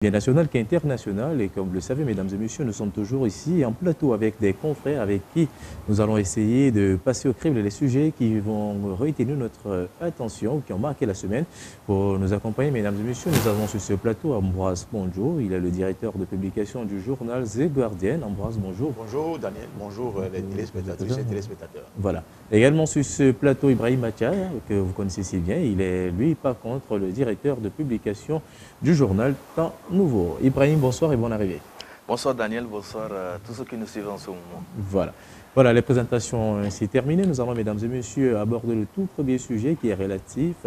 Bien national qu'international. Et comme vous le savez, mesdames et messieurs, nous sommes toujours ici en plateau avec des confrères avec qui nous allons essayer de passer au crible les sujets qui vont retenir notre attention ou qui ont marqué la semaine. Pour nous accompagner, mesdames et messieurs, nous avons sur ce plateau Ambroise Bonjour. Il est le directeur de publication du journal The Guardian. Ambroise, bonjour. Bonjour Daniel, bonjour les téléspectatrices et téléspectateurs. Voilà. Également sur ce plateau, Ibrahim Matia, que vous connaissez si bien. Il est, lui, par contre, le directeur de publication du journal Temps Nouveau. Ibrahim, bonsoir et bonne arrivée. Bonsoir Daniel, bonsoir à tous ceux qui nous suivent en ce moment. Voilà, les présentations ainsi terminées. Nous allons, mesdames et messieurs, aborder le tout premier sujet qui est relatif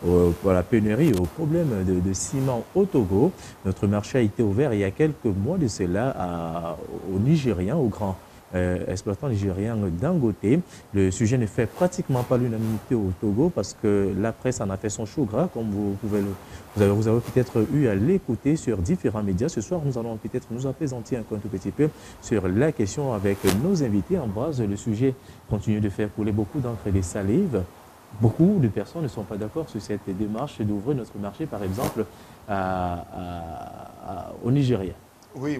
à la pénurie, au problème de ciment au Togo. Notre marché a été ouvert il y a quelques mois de cela aux Nigériens, aux grands exploitants nigériens Dangote. Le sujet ne fait pratiquement pas l'unanimité au Togo parce que la presse en a fait son chaud gras, comme vous avez peut-être eu à l'écouter sur différents médias. Ce soir, nous allons peut-être nous apaisantir un tout petit peu sur la question avec nos invités. Ambroise, le sujet continue de faire couler beaucoup d'encre et des salives. Beaucoup de personnes ne sont pas d'accord sur cette démarche d'ouvrir notre marché, par exemple, au Nigeria. Oui,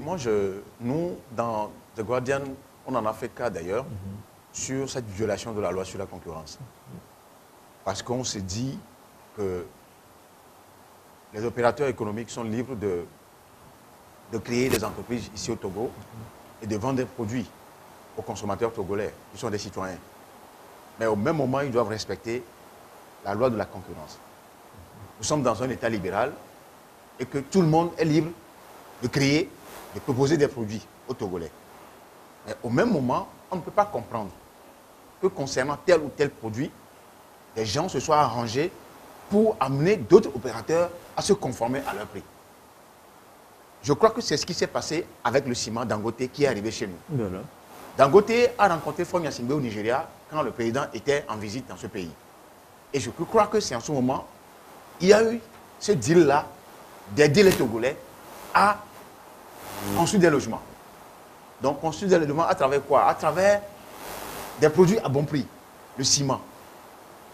nous, dans The Guardian, on en a fait cas d'ailleurs sur cette violation de la loi sur la concurrence. Parce qu'on s'est dit que les opérateurs économiques sont libres de créer des entreprises ici au Togo et de vendre des produits aux consommateurs togolais, qui sont des citoyens. Mais au même moment, ils doivent respecter la loi de la concurrence. Nous sommes dans un État libéral et que tout le monde est libre de créer, de proposer des produits aux Togolais. Mais au même moment, on ne peut pas comprendre que concernant tel ou tel produit, les gens se soient arrangés pour amener d'autres opérateurs à se conformer à leur prix. Je crois que c'est ce qui s'est passé avec le ciment Dangote qui est arrivé chez nous. Voilà. Dangote a rencontré Faure Gnassingbé au Nigeria quand le président était en visite dans ce pays. Et je crois que c'est en ce moment, il y a eu ce deal-là d'aider les Togolais à construire des logements. Donc, construire des logements à travers quoi? À travers des produits à bon prix, le ciment.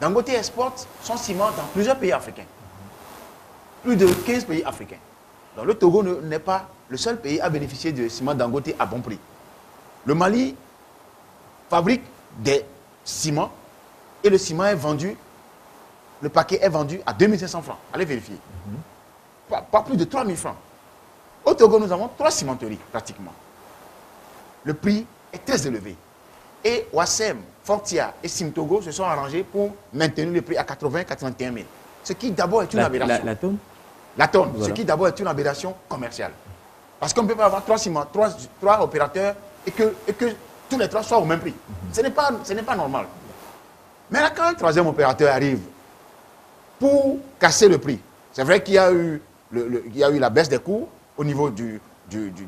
Dangote exporte son ciment dans plusieurs pays africains. Plus de 15 pays africains. Donc, le Togo n'est pas le seul pays à bénéficier de ciment Dangote à bon prix. Le Mali fabrique des ciments et le ciment est vendu, le paquet est vendu à 2500 francs. Allez vérifier. Pas plus de 3000 francs. Au Togo, nous avons 3 cimenteries pratiquement. Le prix est très élevé. Et Ouassem, Fortia et Simtogo se sont arrangés pour maintenir le prix à 80-81 000. Ce qui d'abord est une aberration. La tonne? La tonne, Voilà. ce qui d'abord est une aberration commerciale. Parce qu'on ne peut pas avoir 3 opérateurs et que tous les 3 soient au même prix. Ce n'est pas normal. Mais là, quand un 3e opérateur arrive pour casser le prix, c'est vrai qu'il y a eu la baisse des coûts au niveau du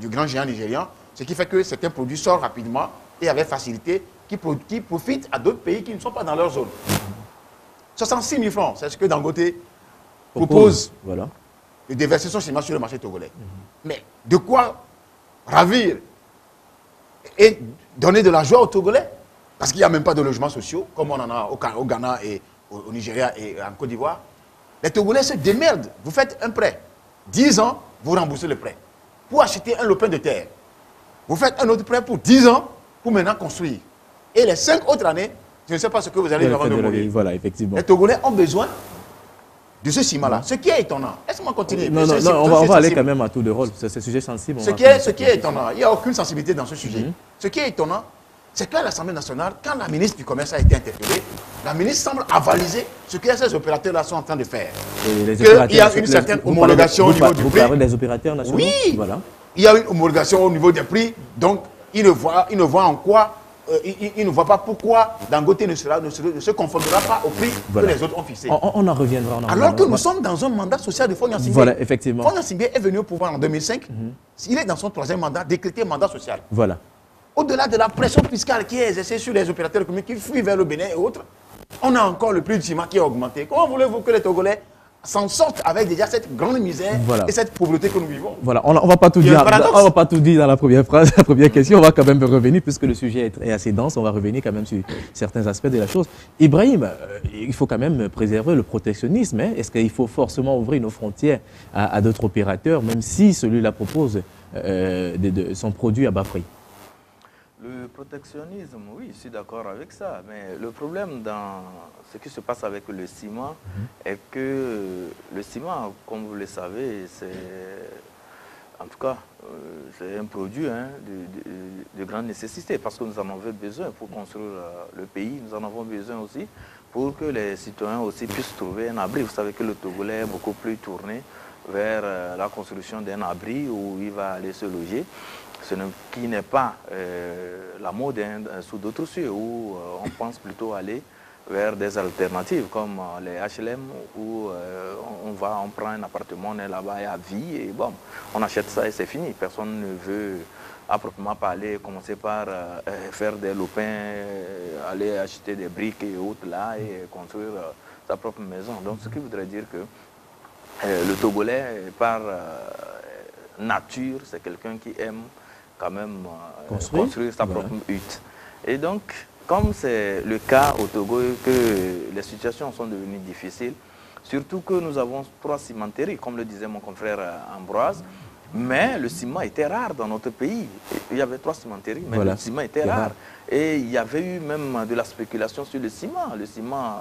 grand géant nigérian, ce qui fait que certains produits sortent rapidement et avec facilité, qui profitent à d'autres pays qui ne sont pas dans leur zone. 66 000 francs, c'est ce que Dangote propose de déverser son ciment sur le marché togolais. Mais de quoi ravir et donner de la joie aux Togolais? Parce qu'il n'y a même pas de logements sociaux, comme on en a au Ghana et au Nigeria et en Côte d'Ivoire. Les Togolais se démerdent. Vous faites un prêt. 10 ans, vous remboursez le prêt. Pour acheter un lopin de terre. Vous faites un autre prêt pour 10 ans, pour maintenant construire. Et les 5 autres années, je ne sais pas ce que vous allez avant de mourir. Voilà, effectivement. Les Togolais ont besoin de ce ciment-là. Ce qui est étonnant. Laisse-moi continuer. Non, on va aller quand même à tour de rôle. C'est un sujet sensible. Ce qui est étonnant, il n'y a aucune sensibilité dans ce sujet. Ce qui est étonnant, c'est qu'à l'Assemblée nationale, quand la ministre du Commerce a été interpellée, la ministre semble avaliser ce que ces opérateurs-là sont en train de faire. Il y a une certaine homologation au niveau du prix. Vous parlez des opérateurs nationaux? Oui, voilà. Il y a une homologation au niveau des prix, donc ils ne voient en quoi, ils ne voient pas pourquoi Dangote ne se conformera pas au prix que les autres ont fixé. On en reviendra. Alors que nous sommes dans un mandat social de Faure Gnassingbé. Voilà, effectivement. Faure Gnassingbé est venu au pouvoir en 2005. Il est dans son 3e mandat, décrété mandat social. Voilà. Au-delà de la pression fiscale qui est exercée sur les opérateurs économiques qui fuient vers le Bénin et autres, on a encore le prix du ciment qui a augmenté. Comment voulez-vous que les Togolais s'en sortent avec déjà cette grande misère Voilà. et cette pauvreté que nous vivons. Voilà, on va pas tout Il y a dire. un paradoxe. On va pas tout dire dans la première phrase, la première question. On va quand même revenir puisque le sujet est assez dense. On va revenir quand même sur certains aspects de la chose. Ibrahim, il faut quand même préserver le protectionnisme. Hein. Est-ce qu'il faut forcément ouvrir nos frontières à d'autres opérateurs, même si celui-là propose son produit à bas prix? Le protectionnisme, oui, je suis d'accord avec ça. Mais le problème dans ce qui se passe avec le ciment est que le ciment, comme vous le savez, c'est en tout cas c'est un produit de grande nécessité parce que nous en avons besoin pour construire le pays. Nous en avons besoin aussi pour que les citoyens aussi puissent trouver un abri. Vous savez que le Togolais est beaucoup plus tourné vers la construction d'un abri où il va aller se loger. Qui n'est pas la mode sous d'autres cieux, où on pense plutôt aller vers des alternatives comme les HLM, où on prend un appartement, on est là-bas à vie, et bon, on achète ça et c'est fini. Personne ne veut, à proprement parler, commencer par faire des lopins, aller acheter des briques et autres là, et construire sa propre maison. Donc, ce qui voudrait dire que le Togolais, par nature, c'est quelqu'un qui aime quand même construire sa propre hutte. Et donc, comme c'est le cas au Togo, que les situations sont devenues difficiles, surtout que nous avons 3 cimenteries, comme le disait mon confrère Ambroise, mais le ciment était rare dans notre pays. Il y avait 3 cimenteries, mais le ciment était rare. Et il y avait eu même de la spéculation sur le ciment. Le ciment,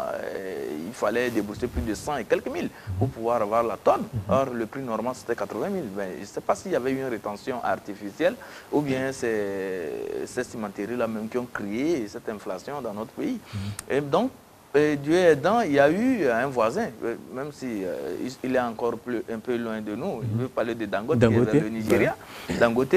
il fallait débourser plus de 100 et quelques mille pour pouvoir avoir la tonne. Or, le prix normal, c'était 80 000. Ben, je ne sais pas s'il y avait eu une rétention artificielle ou bien c'est ces cimenteries-là même qui ont créé cette inflation dans notre pays. Et donc, Dieu aidant, il y a eu un voisin, même si il est encore un peu loin de nous, il veut parler de Dangote, qui est dans le Nigeria, Dangote,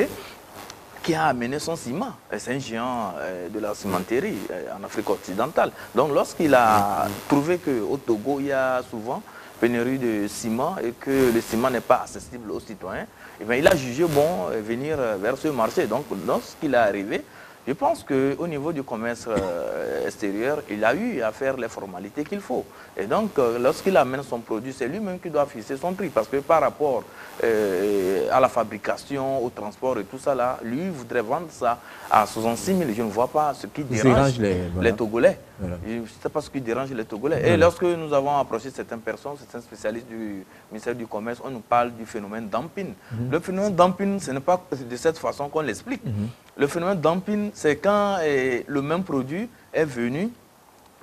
qui a amené son ciment. C'est un géant de la cimenterie en Afrique occidentale. Donc lorsqu'il a trouvé qu'au Togo, il y a souvent pénurie de ciment et que le ciment n'est pas accessible aux citoyens, et bien, il a jugé bon venir vers ce marché. Donc lorsqu'il est arrivé, je pense qu'au niveau du commerce extérieur, il a eu à faire les formalités qu'il faut. Et donc, lorsqu'il amène son produit, c'est lui-même qui doit fixer son prix. Parce que par rapport à la fabrication, au transport et tout ça, là, lui voudrait vendre ça à 66 000. Je ne vois pas ce qui dérange les Togolais. Voilà. Je ne sais pas ce qui dérange les Togolais. Voilà. Et lorsque nous avons approché certaines personnes, certains spécialistes du ministère du Commerce, on nous parle du phénomène dumping. Le phénomène dumping, ce n'est pas de cette façon qu'on l'explique. Le phénomène dumping, c'est quand le même produit est venu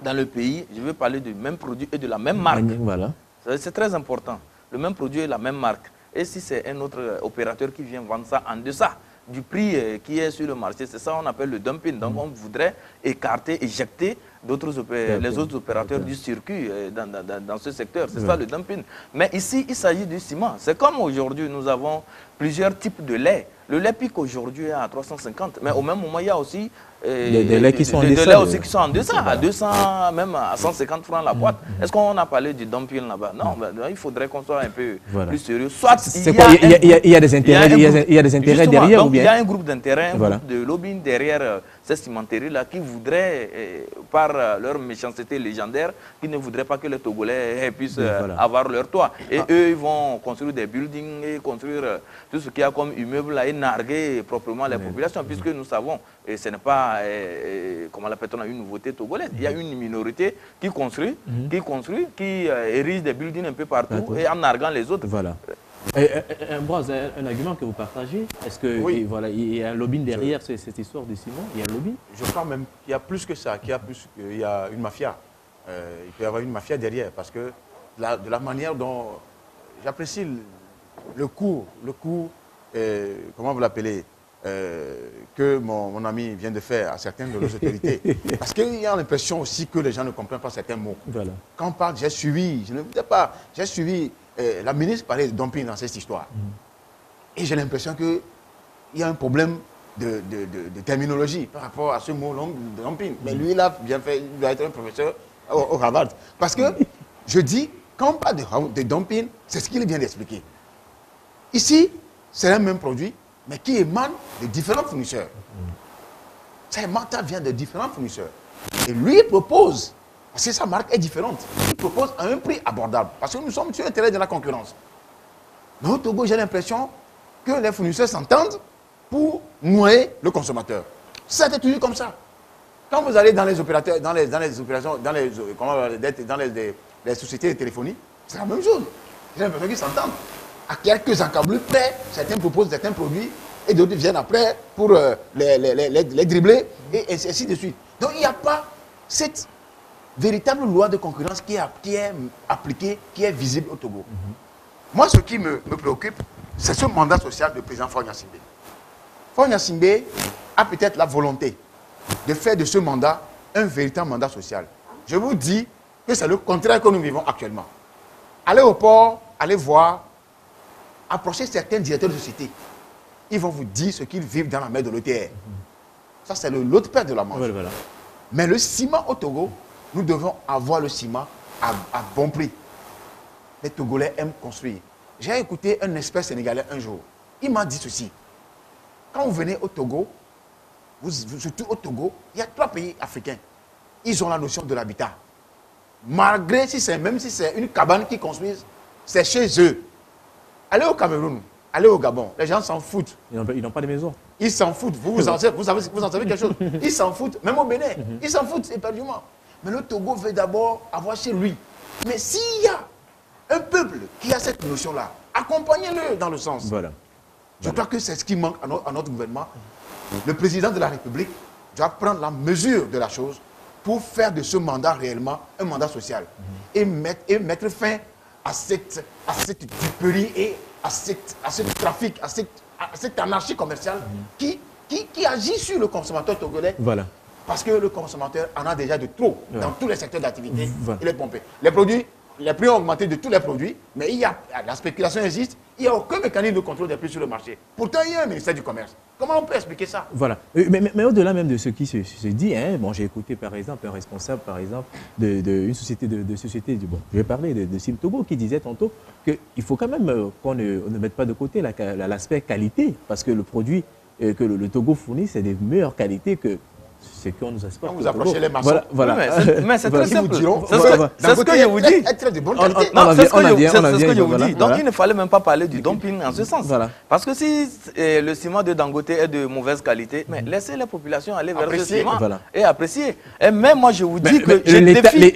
dans le pays, je veux parler du même produit et de la même marque. Voilà. C'est très important. Le même produit et la même marque. Et si c'est un autre opérateur qui vient vendre ça en deçà du prix qui est sur le marché, c'est ça qu'on appelle le dumping. Donc on voudrait écarter, éjecter les autres opérateurs du circuit dans ce secteur. C'est ça le dumping. Mais ici, il s'agit du ciment. C'est comme aujourd'hui, nous avons plusieurs types de lait. Le lait pique aujourd'hui à 350, mais au même moment, il y a aussi des laits qui sont en deçà, à 200, même à 150 francs la boîte. Est-ce qu'on a parlé du dumping là-bas? Non, il faudrait qu'on soit un peu plus sérieux. Soit il y a des intérêts derrière, donc il y a un groupe d'intérêts, un groupe de lobbying derrière ces cimenteries-là qui voudraient, par leur méchanceté légendaire, qui ne voudraient pas que les Togolais puissent avoir leur toit. Et eux, ils vont construire des buildings et construire tout ce qu'il y a comme immeuble là, et narguer proprement les populations, puisque nous savons, et ce n'est pas, comment l'appelle-t-on, une nouveauté togolaise. Il y a une minorité qui construit, qui érige des buildings un peu partout et en narguant les autres. Voilà. Ambroise, un argument que vous partagez, est-ce qu'il y a un lobbying derrière cette histoire du ciment? Il y a un lobby? Je crois même qu'il y a plus que ça, qu'il y a une mafia. Il peut y avoir une mafia derrière, parce que de la manière dont j'apprécie le coup, comment vous l'appelez, que mon ami vient de faire à certaines de nos autorités. Parce qu'il y a l'impression aussi que les gens ne comprennent pas certains mots. Voilà. Quand on parle, j'ai suivi la ministre parlait de dumping dans cette histoire. Et j'ai l'impression qu'il y a un problème de terminologie par rapport à ce mot long de dumping. Mais lui, il a bien fait, il doit être un professeur au Harvard. Parce que je dis, quand on parle de dumping, c'est ce qu'il vient d'expliquer. Ici, c'est le même produit, mais qui émane de différents fournisseurs. Ça vient de différents fournisseurs. Et lui, il propose Parce que sa marque est différente. Il propose à un prix abordable. Parce que nous sommes sur un terrain de la concurrence. Mais au Togo, j'ai l'impression que les fournisseurs s'entendent pour noyer le consommateur. Ça, c'est toujours comme ça. Quand vous allez dans les opérateurs, dans les sociétés de téléphonie, c'est la même chose. J'ai l'impression qu'ils s'entendent. À quelques encablures près, certains proposent certains produits et d'autres viennent après pour les dribbler et ainsi de suite. Donc il n'y a pas cette véritable loi de concurrence qui est appliquée, qui est visible au Togo. Moi, ce qui me préoccupe, c'est ce mandat social du président Faure Gnassingbé. Faure Gnassingbé a peut-être la volonté de faire de ce mandat un véritable mandat social. Je vous dis que c'est le contraire que nous vivons actuellement. Allez au port, allez voir, approchez certains directeurs de société. Ils vont vous dire ce qu'ils vivent dans la mer de l'OTR. Ça, c'est l'autre père de la Manche. Voilà. Mais le ciment au Togo, nous devons avoir le ciment à bon prix. Les Togolais aiment construire. J'ai écouté un expert sénégalais un jour. Il m'a dit ceci. Quand vous venez au Togo, surtout au Togo, il y a 3 pays africains. Ils ont la notion de l'habitat. Malgré même si c'est une cabane qu'ils construisent, c'est chez eux. Allez au Cameroun, allez au Gabon, les gens s'en foutent. Ils n'ont pas de maison. Ils s'en foutent. Vous en savez quelque chose. Ils s'en foutent. Même au Bénin, ils s'en foutent éperdument. Mais le Togo veut d'abord avoir chez lui. Mais s'il y a un peuple qui a cette notion-là, accompagnez-le dans le sens. Voilà. Je crois que c'est ce qui manque à notre gouvernement. Le président de la République doit prendre la mesure de la chose pour faire de ce mandat réellement un mandat social. Et mettre fin à cette duperie et à ce trafic, à cette anarchie commerciale qui agit sur le consommateur togolais. Voilà. Parce que le consommateur en a déjà de trop dans tous les secteurs d'activité. Voilà. Il est pompé. Les prix ont augmenté de tous les produits, mais la spéculation existe. Il n'y a aucun mécanisme de contrôle des prix sur le marché. Pourtant, il y a un ministère du Commerce. Comment on peut expliquer ça? Voilà. Mais au-delà même de ce qui se dit, hein, bon, j'ai écouté par exemple un responsable d'une société je vais parler de Sim Togo qui disait tantôt qu'il faut quand même qu'on ne mette pas de côté l'aspect qualité, parce que le produit que le Togo fournit, c'est des meilleures qualités que ce qu'on nous exporte. Quand vous approchez les maçons. Voilà. Mais c'est très simple. C'est ce que je vous dis. Être de bonne qualité. Non, c'est ce que je vous dis. Donc il ne fallait même pas parler du dumping en ce sens. Voilà. Parce que si le ciment de Dangote est de mauvaise qualité, mais laissez la population aller vers ce ciment et apprécier. Et même moi, je vous dis que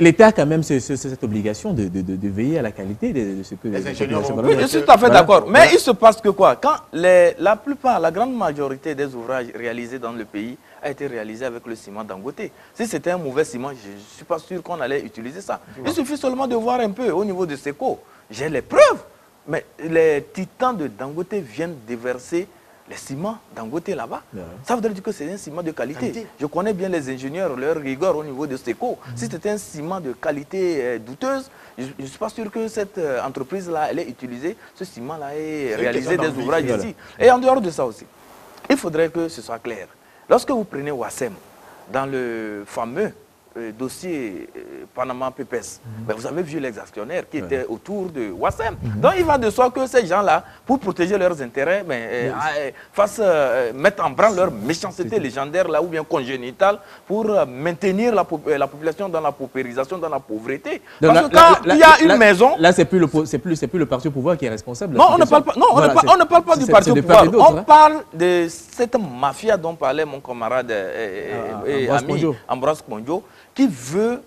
l'État a quand même cette obligation de veiller à la qualité de ce que les ingénieurs font. Oui, je suis tout à fait d'accord. Mais il se passe que quoi? Quand la grande majorité des ouvrages réalisés dans le pays a été réalisé avec le ciment Dangote. Si c'était un mauvais ciment, je ne suis pas sûr qu'on allait utiliser ça. Il suffit seulement de voir un peu au niveau de Seco. J'ai les preuves. Mais les titans de Dangote viennent déverser les ciments Dangote là-bas. Ça voudrait dire que c'est un ciment de qualité. Je connais bien les ingénieurs, leur rigueur au niveau de Seco. Si c'était un ciment de qualité douteuse, je ne suis pas sûr que cette entreprise-là allait utiliser ce ciment-là et réaliser des ouvrages ici. Et en dehors de ça aussi, il faudrait que ce soit clair. Lorsque vous prenez Wassem, dans le fameux dossier Panama Papers, ben vous avez vu les actionnaires qui étaient autour de Wassem. Donc il va de soi que ces gens-là, pour protéger leurs intérêts, mettre en branle leur méchanceté légendaire là, ou bien congénitale, pour maintenir la population dans la paupérisation, dans la pauvreté. Donc, parce que quand il y a une maison... Là, c'est plus le parti au pouvoir qui est responsable. Non, on ne parle pas, on ne parle pas du parti au pouvoir. On parle de cette mafia dont parlait mon camarade et ami Ambroise Kondjo, qui veut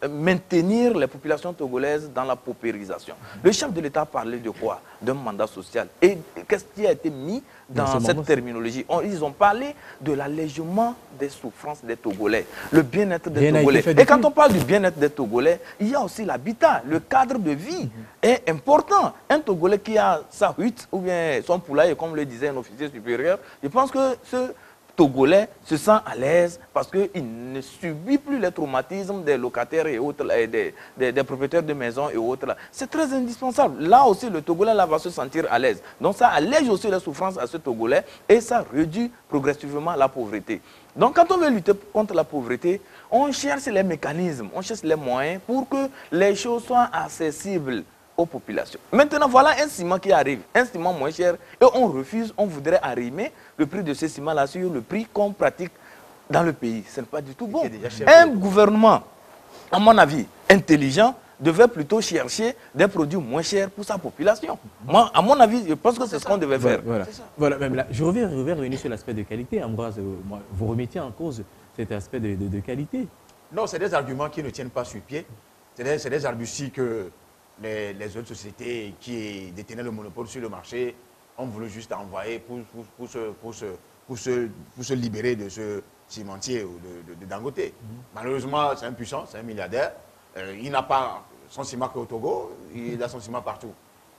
maintenir les populations togolaises dans la paupérisation. Le chef de l'État parlait de quoi? D'un mandat social. Et qu'est-ce qui a été mis dans cette terminologie? Ils ont parlé de l'allègement des souffrances des Togolais, le bien-être des Togolais. Et quand on parle du bien-être des Togolais, il y a aussi l'habitat, le cadre de vie est important. Un Togolais qui a sa hutte ou bien son poulailler, comme le disait un officier supérieur, je pense que ce Togolais se sent à l'aise parce qu'il ne subit plus les traumatismes des locataires et autres, des propriétaires de maisons et autres. C'est très indispensable. Là aussi, le Togolais là, va se sentir à l'aise. Donc ça allège aussi les souffrances à ce Togolais et ça réduit progressivement la pauvreté. Donc quand on veut lutter contre la pauvreté, on cherche les mécanismes, on cherche les moyens pour que les choses soient accessibles aux populations. Maintenant, voilà un ciment qui arrive, un ciment moins cher, et on refuse, on voudrait arrimer le prix de ce ciment-là sur le prix qu'on pratique dans le pays. Ce n'est pas du tout bon. Un gouvernement à mon avis, intelligent, devait plutôt chercher des produits moins chers pour sa population. Moi, à mon avis, je pense que c'est ce qu'on devait faire. Voilà, même là, je vais revenir sur l'aspect de qualité. Ambroise, vous remettiez en cause cet aspect de qualité. Non, c'est des arguments qui ne tiennent pas sur pied. C'est des arguties que les autres sociétés qui détenaient le monopole sur le marché ont voulu juste envoyer pour se libérer de ce cimentier de Dangote. Malheureusement, c'est un puissant, c'est un milliardaire. Il n'a pas son ciment qu'au Togo, il a son ciment partout.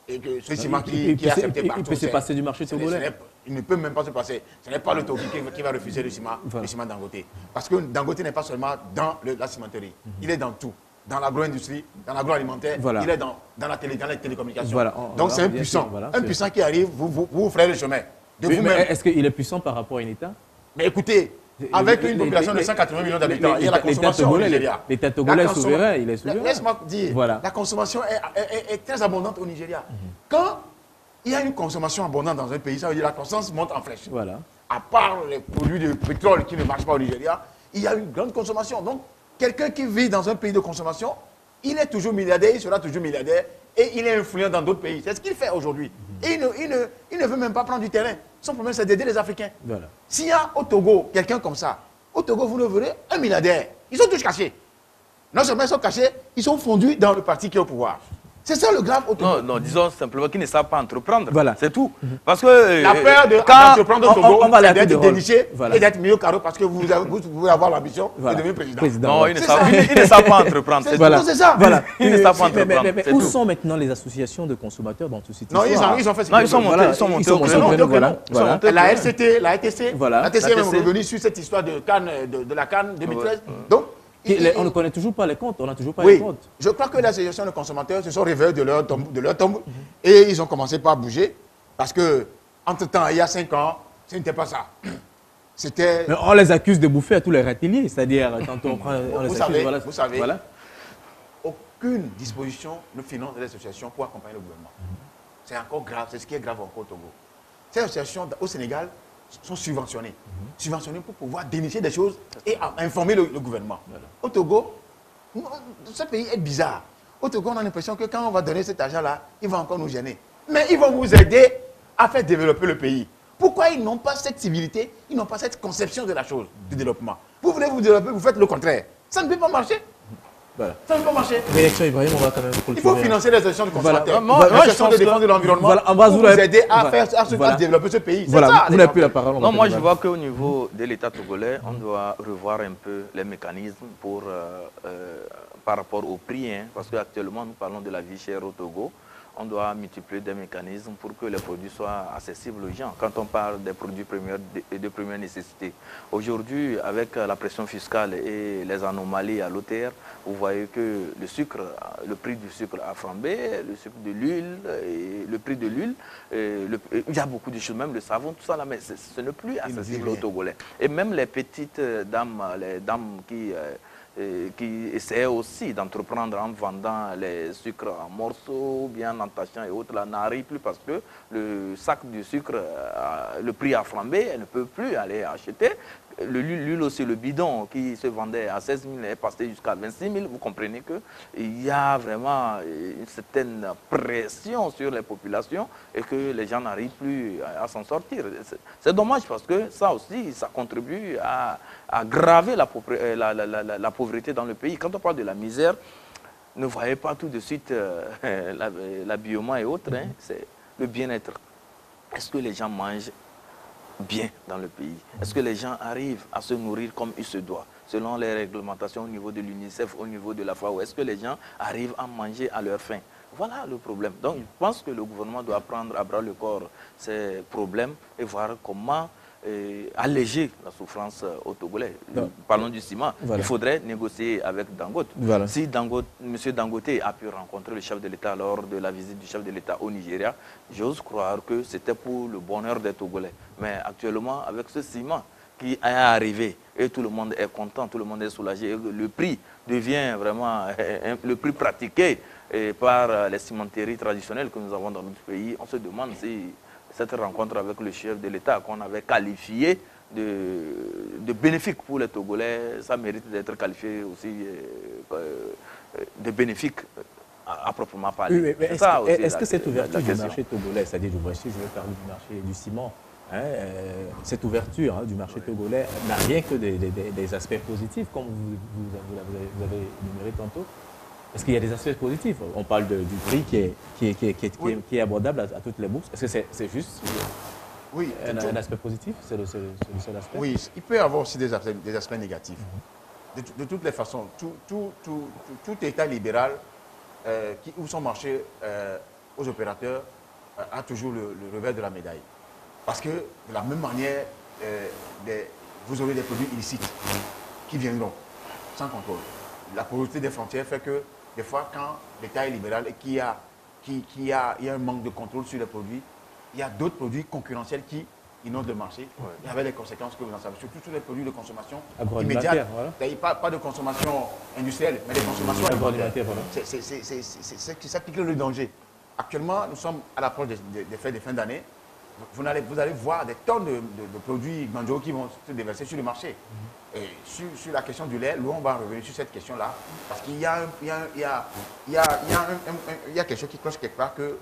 Et que ce ciment qui est accepté partout. Il peut se passer du marché togolais. Il ne peut même pas se passer. Ce n'est pas le Togo qui va refuser le ciment Dangote. Parce que Dangote n'est pas seulement dans la cimenterie, il est dans tout. Dans l'agro-industrie, dans l'agroalimentaire, il est dans les télécommunications. Donc c'est un puissant. Un puissant qui arrive, vous ferez le chemin. Est-ce qu'il est puissant par rapport à un État? Mais écoutez, avec une population de 180 millions d'habitants, il y a la consommation au Nigeria. L'État togolais est souverain, il est souverain. Laisse-moi dire, la consommation est très abondante au Nigeria. Quand il y a une consommation abondante dans un pays, ça veut dire que la croissance monte en flèche. À part les produits de pétrole qui ne marchent pas au Nigeria, il y a une grande consommation. Donc, quelqu'un qui vit dans un pays de consommation, il est toujours milliardaire, il sera toujours milliardaire et il est influent dans d'autres pays. C'est ce qu'il fait aujourd'hui. Et il ne veut même pas prendre du terrain. Son problème, c'est d'aider les Africains. S'il y a au Togo quelqu'un comme ça, au Togo, vous ne verrez un milliardaire. Ils sont tous cachés. Non seulement ils sont cachés, ils sont fondus dans le parti qui est au pouvoir. C'est ça le grave au Togo. Non, disons simplement qu'ils ne savent pas entreprendre. C'est tout. Parce que la peur d'entreprendre au Togo, c'est d'être déniché et d'être mis au carreau parce que vous pouvez avoir l'ambition de devenir président. Non, ils ne savent pas entreprendre. C'est ça. Ils ne savent pas entreprendre. Mais où sont maintenant les associations de consommateurs dans tout ce Non, ils ont fait ça. Ils sont montés au créneau. La RCT, la ATC, l'ATC est même revenue sur cette histoire de la CAN 2013. Donc, on ne connaît toujours pas les comptes, on n'a toujours pas les comptes. Je crois que les associations de consommateurs se sont réveillées de leur tombe et ils ont commencé par bouger parce que, entre-temps, il y a 5 ans, ce n'était pas ça. C'était... Mais on les accuse de bouffer à tous les râteliers, c'est-à-dire quand on prend... Vous savez, aucune disposition ne finance les associations pour accompagner le gouvernement. C'est encore grave, c'est ce qui est grave encore au Togo. Ces associations au Sénégal sont subventionnées. Subventionnées pour pouvoir dénicher des choses et informer le gouvernement. Au Togo, ce pays est bizarre. Au Togo, on a l'impression que quand on va donner cet argent-là, il va encore nous gêner. Mais ils vont vous aider à faire développer le pays. Pourquoi ils n'ont pas cette civilité, ils n'ont pas cette conception de la chose, du développement? Vous voulez vous développer, vous faites le contraire. Ça ne peut pas marcher. Ça ne peut pas marcher. Réaction Ibrahim, on va quand même il faut financer les associations de consommateurs, les associations de défense de l'environnement, pour vous aider à développer ce pays. Vous n'avez plus la parole. Non, moi je vois qu'au niveau de l'État togolais, on doit revoir un peu les mécanismes par rapport au prix. Parce qu'actuellement, nous parlons de la vie chère au Togo. On doit multiplier des mécanismes pour que les produits soient accessibles aux gens. Quand on parle des produits de première nécessité. Aujourd'hui, avec la pression fiscale et les anomalies à l'OTR, vous voyez que le prix du sucre a flambé, le sucre de l'huile, le prix de l'huile, il y a beaucoup de choses, même le savon, tout ça là, mais ce n'est plus accessible aux Togolais. Et même les petites dames, les dames qui essaient aussi d'entreprendre en vendant les sucres en morceaux, bien en tachant et autres, là, n'arrivent plus parce que le sac du sucre, le prix a flambé, elle ne peut plus aller acheter. L'huile aussi, le bidon qui se vendait à 16 000 est passé jusqu'à 26 000. Vous comprenez qu'il y a vraiment une certaine pression sur les populations et que les gens n'arrivent plus à s'en sortir. C'est dommage parce que ça aussi, ça contribue à aggraver la pauvreté dans le pays. Quand on parle de la misère, ne voyez pas tout de suite l'habillement et autres, c'est le bien-être. Est-ce que les gens mangent bien dans le pays? Est-ce que les gens arrivent à se nourrir comme il se doit, selon les réglementations au niveau de l'UNICEF, au niveau de la FAO? Est-ce que les gens arrivent à manger à leur faim? Voilà le problème. Donc, je pense que le gouvernement doit prendre à bras le corps ces problèmes et voir comment alléger la souffrance aux Togolais. Parlons du ciment. Il faudrait négocier avec Dangote. Si M. Dangote a pu rencontrer le chef de l'État lors de la visite du chef de l'État au Nigeria, j'ose croire que c'était pour le bonheur des Togolais. Mais actuellement, avec ce ciment qui est arrivé et tout le monde est content, tout le monde est soulagé, le prix devient vraiment le prix pratiqué par les cimenteries traditionnelles que nous avons dans notre pays, on se demande si cette rencontre avec le chef de l'État qu'on avait qualifié de bénéfique pour les Togolais, ça mérite d'être qualifié aussi de bénéfique à proprement parler. Oui, mais est-ce que cette ouverture du marché togolais, c'est-à-dire je vais parler du marché du ciment, hein, cette ouverture du marché togolais n'a rien que des aspects positifs, comme vous avez énuméré tantôt? Est-ce qu'il y a des aspects positifs? On parle du prix qui est abordable à toutes les bourses. Est-ce que c'est juste un aspect positif? C'est le seul aspect? Oui, il peut y avoir aussi des aspects négatifs. De toutes les façons, tout État libéral qui ouvre son marché aux opérateurs a toujours le revers de la médaille. Parce que de la même manière, vous aurez des produits illicites qui viendront sans contrôle. La porosité des frontières fait que des fois, quand l'État est libéral et qu'il y a un manque de contrôle sur les produits, il y a d'autres produits concurrentiels qui inondent le marché. Il y avait les conséquences que vous en savez, surtout sur les produits de consommation immédiate. Voilà. Pas de consommation industrielle, mais de consommation agroalimentaire. Voilà. C'est ça qui crée le danger. Actuellement, nous sommes à l'approche des fêtes de fin d'année. Vous allez voir des tonnes de produits Banjo qui vont se déverser sur le marché. Et sur la question du lait, nous, on va revenir sur cette question-là. Parce qu'il y a quelque chose qui cloche quelque part que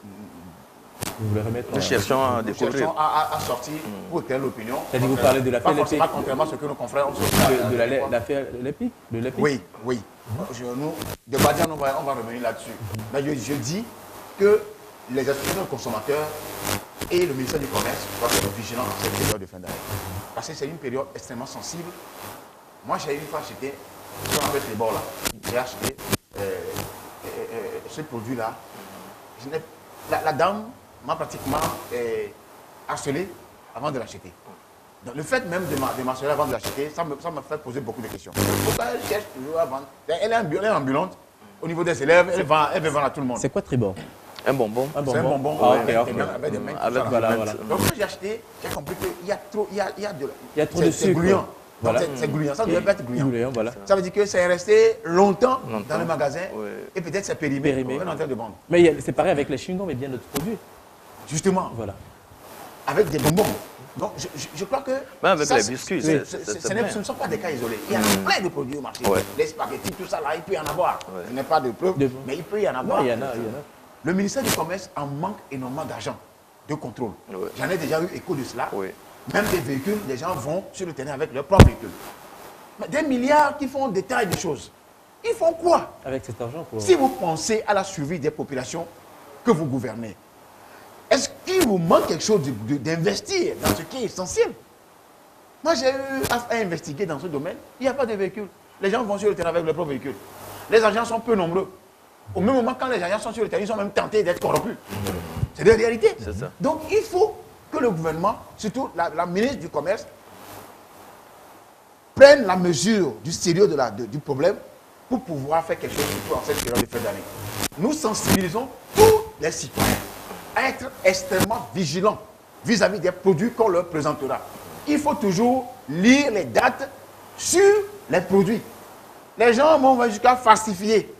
nous cherchons à découvrir. À sortir pour éclairer l'opinion. C'est-à-dire vous parlez de l'affaire Lépic. Pas contrairement à ce que nos confrères ont sorti. De l'affaire Lépic? Oui. De Badian, on va revenir là-dessus. Mais je dis que les associations de consommateurs et le ministère du Commerce doivent être vigilants dans cette période de fin d'année. Parce que c'est une période extrêmement sensible. Moi, j'ai une fois acheté, ce qu'on appelle les bords là. J'ai acheté ce produit-là. La dame m'a pratiquement harcelé avant de l'acheter. Donc, le fait même de m'harceler avant de l'acheter, ça m'a fait poser beaucoup de questions. Pourquoi elle cherche toujours à vendre? Elle est ambulante. Au niveau des élèves, elle veut vendre à tout le monde. C'est quoi Tribord? Un bonbon. C'est un bonbon avec des mains. Voilà. Donc quand j'ai acheté, j'ai compris qu'il y a trop, il y a trop de sucre. C'est gluant. C'est gluant. Ça ne doit pas être gluant. Voilà. Ça veut dire que c'est resté longtemps dans le magasin et peut-être c'est périmé. On est en train de vendre. Mais c'est pareil avec les chewing-gums et bien d'autres produits. Justement. Voilà. Avec des bonbons. Donc je crois que... Même avec les biscuits, ce ne sont pas des cas isolés. Il y a plein de produits au marché. Les spaghettis, tout ça là, il peut y en avoir. Je n'ai pas de preuves, mais il peut y en avoir. Non, il y en a. Le ministère du Commerce en manque énormément d'argent de contrôle. J'en ai déjà eu écho de cela. Même des véhicules, les gens vont sur le terrain avec leur propre véhicule. Mais des milliards qui font des tas de choses. Ils font quoi avec cet argent Si vous pensez à la survie des populations que vous gouvernez, est-ce qu'il vous manque quelque chose d'investir dans ce qui est essentiel? Moi, j'ai eu à investiguer dans ce domaine. Il n'y a pas de véhicule. Les gens vont sur le terrain avec leur propre véhicule. Les agents sont peu nombreux. Au même moment, quand les agents sont sur le terrain, ils sont même tentés d'être corrompus. C'est des réalités. Donc, il faut que le gouvernement, surtout la ministre du Commerce, prenne la mesure du sérieux du problème pour pouvoir faire quelque chose surtout en cette période de fin d'année. Nous sensibilisons tous les citoyens à être extrêmement vigilants vis-à-vis des produits qu'on leur présentera. Il faut toujours lire les dates sur les produits. Les gens vont jusqu'à falsifier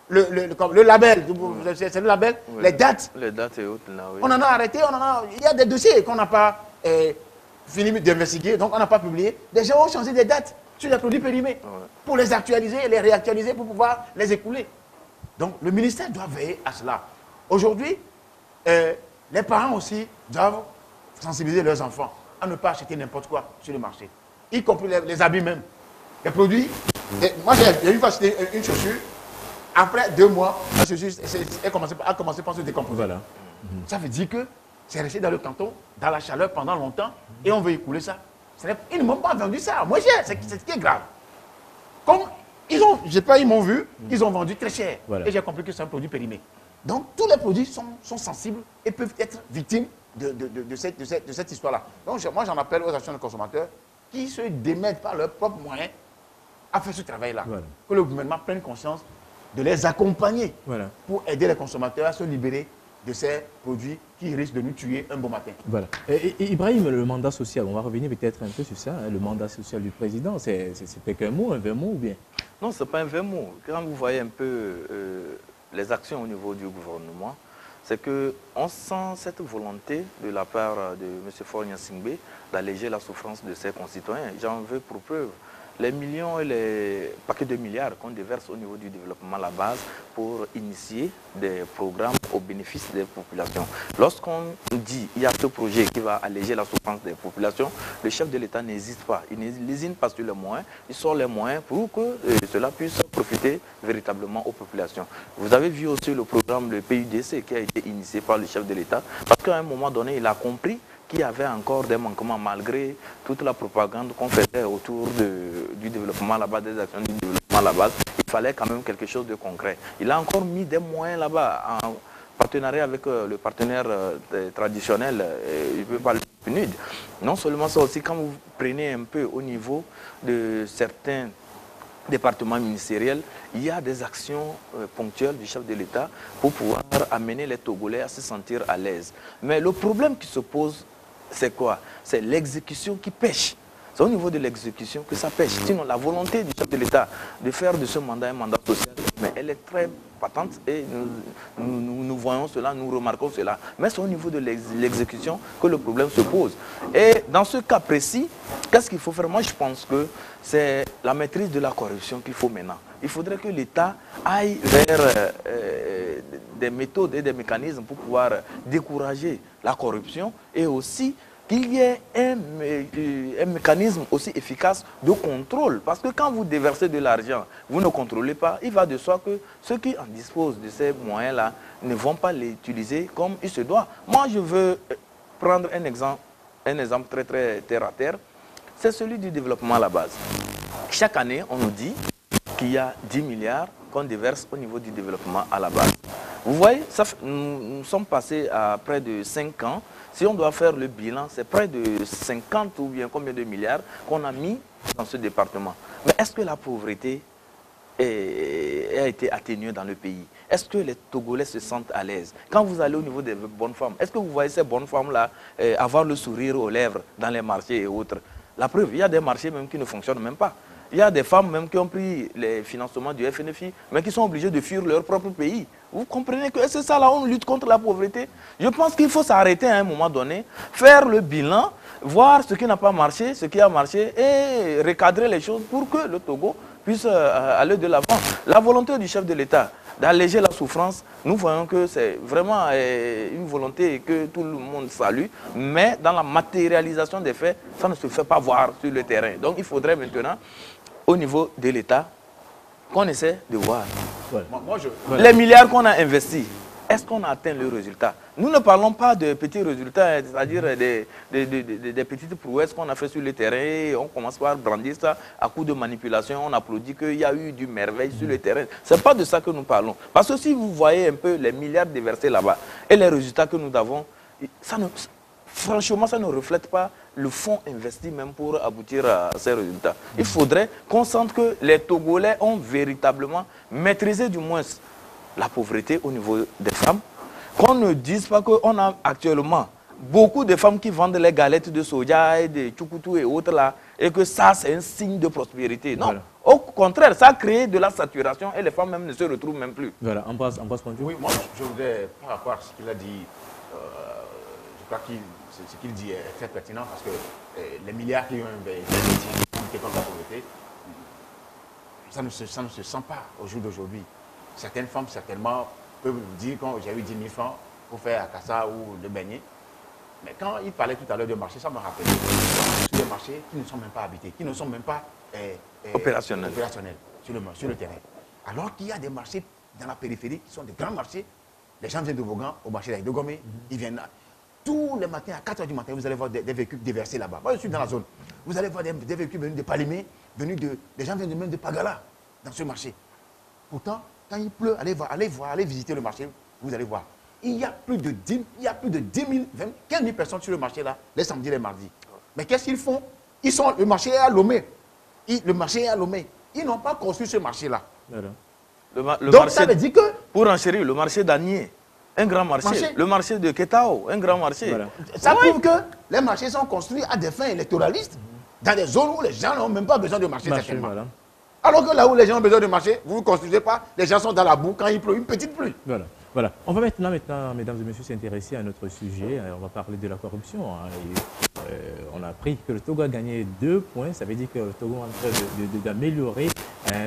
le label, c'est le label, les dates. Les dates et autres, là, oui. On en a arrêté, il y a des dossiers qu'on n'a pas fini d'investiguer, donc on n'a pas publié. Des gens ont changé des dates sur les produits périmés pour les actualiser et les réactualiser pour pouvoir les écouler. Donc le ministère doit veiller à cela. Aujourd'hui, les parents aussi doivent sensibiliser leurs enfants à ne pas acheter n'importe quoi sur le marché, y compris les habits même. Les produits, moi j'ai une fois acheté une chaussure. Après 2 mois, la chaussure a commencé par se décomposer. Voilà. Ça veut dire que c'est resté dans le canton, dans la chaleur pendant longtemps, et on veut écouler ça. Ils ne m'ont pas vendu ça. Moi, c'est ce qui est grave. Comme ils m'ont vu, ils ont vendu très cher. Voilà. Et j'ai compris que c'est un produit périmé. Donc, tous les produits sont sensibles et peuvent être victimes de cette histoire-là. Donc, moi, j'en appelle aux actions de consommateurs qui se démettent par leurs propres moyens à faire ce travail-là. Voilà. Que le gouvernement prenne conscience de les accompagner pour aider les consommateurs à se libérer de ces produits qui risquent de nous tuer un bon matin. Voilà. Et Ibrahim, le mandat social, on va revenir peut-être un peu sur ça. Hein, le mandat social du président, c'était qu'un mot, un vain mot ou bien? Non, ce n'est pas un vain mot. Quand vous voyez un peu les actions au niveau du gouvernement, c'est qu'on sent cette volonté de la part de M. Faure Gnassingbé d'alléger la souffrance de ses concitoyens. J'en veux pour preuve les millions et les paquets de milliards qu'on déverse au niveau du développement à la base pour initier des programmes au bénéfice des populations. Lorsqu'on dit qu'il y a ce projet qui va alléger la souffrance des populations, le chef de l'État n'hésite pas. Il n'hésite pas sur les moyens, il sort les moyens pour que cela puisse profiter véritablement aux populations. Vous avez vu aussi le programme, le PUDC, qui a été initié par le chef de l'État, parce qu'à un moment donné, il a compris qu'il y avait encore des manquements malgré toute la propagande qu'on faisait autour du développement à la base, des actions du développement à la base. Il fallait quand même quelque chose de concret. Il a encore mis des moyens là-bas en partenariat avec le partenaire traditionnel, je peux parler du PNUD. Non seulement ça aussi, quand vous prenez un peu au niveau de certains départements ministériels, il y a des actions ponctuelles du chef de l'État pour pouvoir amener les Togolais à se sentir à l'aise. Mais le problème qui se pose, c'est quoi? C'est l'exécution qui pêche. C'est au niveau de l'exécution que ça pêche. Sinon, la volonté du chef de l'État de faire de ce mandat un mandat social, mais elle est très patente et nous voyons cela, nous remarquons cela. Mais c'est au niveau de l'exécution que le problème se pose. Et dans ce cas précis, qu'est-ce qu'il faut faire? Moi, je pense que c'est la maîtrise de la corruption qu'il faut maintenant. Il faudrait que l'État aille vers des méthodes et des mécanismes pour pouvoir décourager la corruption et aussi qu'il y ait un mécanisme aussi efficace de contrôle. Parce que quand vous déversez de l'argent, vous ne contrôlez pas, il va de soi que ceux qui en disposent de ces moyens-là ne vont pas les utiliser comme il se doit. Moi, je veux prendre un exemple très, très terre à terre. C'est celui du développement à la base. Chaque année, on nous dit qu'il y a 10 milliards qu'on déverse au niveau du développement à la base. Vous voyez, nous sommes passés à près de 5 ans. Si on doit faire le bilan, c'est près de 50 ou bien combien de milliards qu'on a mis dans ce département. Mais est-ce que la pauvreté a été atténuée dans le pays? Est-ce que les Togolais se sentent à l'aise? Quand vous allez au niveau des bonnes femmes, est-ce que vous voyez ces bonnes femmes-là avoir le sourire aux lèvres dans les marchés et autres? La preuve, il y a des marchés même qui ne fonctionnent même pas. Il y a des femmes même qui ont pris les financements du FNFI, mais qui sont obligées de fuir leur propre pays. Vous comprenez que c'est ça là, on lutte contre la pauvreté. Je pense qu'il faut s'arrêter à un moment donné, faire le bilan, voir ce qui n'a pas marché, ce qui a marché et recadrer les choses pour que le Togo puisse aller de l'avant. La volonté du chef de l'État d'alléger la souffrance, nous voyons que c'est vraiment une volonté que tout le monde salue, mais dans la matérialisation des faits, ça ne se fait pas voir sur le terrain. Donc il faudrait maintenant, au niveau de l'État, qu'on essaie de voir. Voilà. Les milliards qu'on a investis, est-ce qu'on a atteint le résultat? Nous ne parlons pas de petits résultats, c'est-à-dire des petites prouesses qu'on a fait sur le terrain. On commence par brandir ça à coup de manipulation. On applaudit qu'il y a eu du merveille sur le terrain. Ce n'est pas de ça que nous parlons. Parce que si vous voyez un peu les milliards déversés là-bas et les résultats que nous avons, franchement, ça ne reflète pas le fonds investi même pour aboutir à ces résultats. Il faudrait qu'on sente que les Togolais ont véritablement maîtrisé du moins la pauvreté au niveau des femmes. Qu'on ne dise pas qu'on a actuellement beaucoup de femmes qui vendent les galettes de soja et de tchoukoutou et autres là, et que ça c'est un signe de prospérité. Non, voilà. Au contraire, ça a créé de la saturation et les femmes même ne se retrouvent même plus. Voilà, on passe. Oui, moi je voudrais, par rapport à ce qu'il a dit, je crois que ce qu'il dit est très pertinent parce que les milliards qui ont investi contre la pauvreté, ça ne se sent pas au jour d'aujourd'hui. Certaines femmes, certainement, peuvent vous dire quand j'ai eu 10 000 francs pour faire Akassa ou le beignet. Mais quand il parlait tout à l'heure de marché, ça me rappelle des marchés qui ne sont même pas habités, qui ne sont même pas opérationnels sur le terrain. Alors qu'il y a des marchés dans la périphérie qui sont des grands marchés. Les gens viennent de Vaughan au marché de Gomé, ils viennent là. Tous les matins, à 4 h du matin, vous allez voir des véhicules déversés là-bas. Moi, je suis dans la zone. Vous allez voir des véhicules venus de Palimé, des gens viennent même de Pagala, dans ce marché. Pourtant, quand il pleut, allez visiter le marché, vous allez voir. Il y a plus de 10 000, 15 000 personnes sur le marché là, les samedis et les mardis. Mais qu'est-ce qu'ils font? Le marché est à Lomé. Le marché est à Lomé. Ils n'ont pas construit ce marché-là. Donc ça veut dire que... Pour enchérir, le marché d'Anier, un grand marché. Le marché de Ketao, un grand marché. Voilà. Ça prouve que les marchés sont construits à des fins électoralistes, dans des zones où les gens n'ont même pas besoin de marché. Voilà. Alors que là où les gens ont besoin de marché, vous ne construisez pas, les gens sont dans la boue quand il pleut, une petite pluie. Voilà. Voilà. On va maintenant, mesdames et messieurs, s'intéresser à notre sujet. On va parler de la corruption. Hein. On a appris que le Togo a gagné 2 points. Ça veut dire que le Togo est en train d'améliorer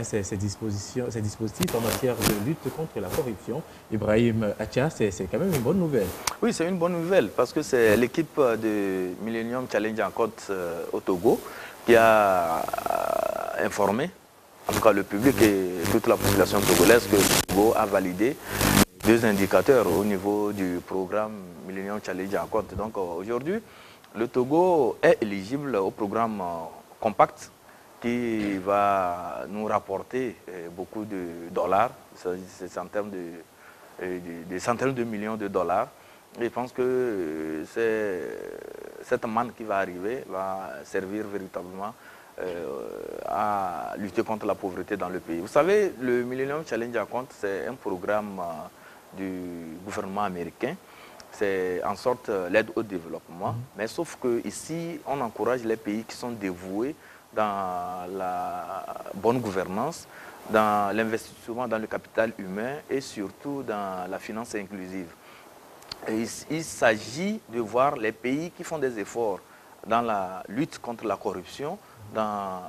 ses dispositifs en matière de lutte contre la corruption. Ibrahim Acha, c'est quand même une bonne nouvelle. Oui, c'est une bonne nouvelle parce que c'est l'équipe de Millennium Challenge en Côte au Togo qui a informé, en tout cas le public et toute la population togolaise, que le Togo a validé 2 indicateurs au niveau du programme Millennium Challenge en Côte. Donc aujourd'hui, le Togo est éligible au programme Compact qui va nous rapporter beaucoup de dollars, c'est en termes de centaines de millions de dollars. Et je pense que cette manne qui va arriver va servir véritablement à lutter contre la pauvreté dans le pays. Vous savez, le Millennium Challenge en Compte, c'est un programme du gouvernement américain. C'est en sorte l'aide au développement. Mais sauf qu'ici, on encourage les pays qui sont dévoués dans la bonne gouvernance, dans l'investissement dans le capital humain et surtout dans la finance inclusive. Et il s'agit de voir les pays qui font des efforts dans la lutte contre la corruption, dans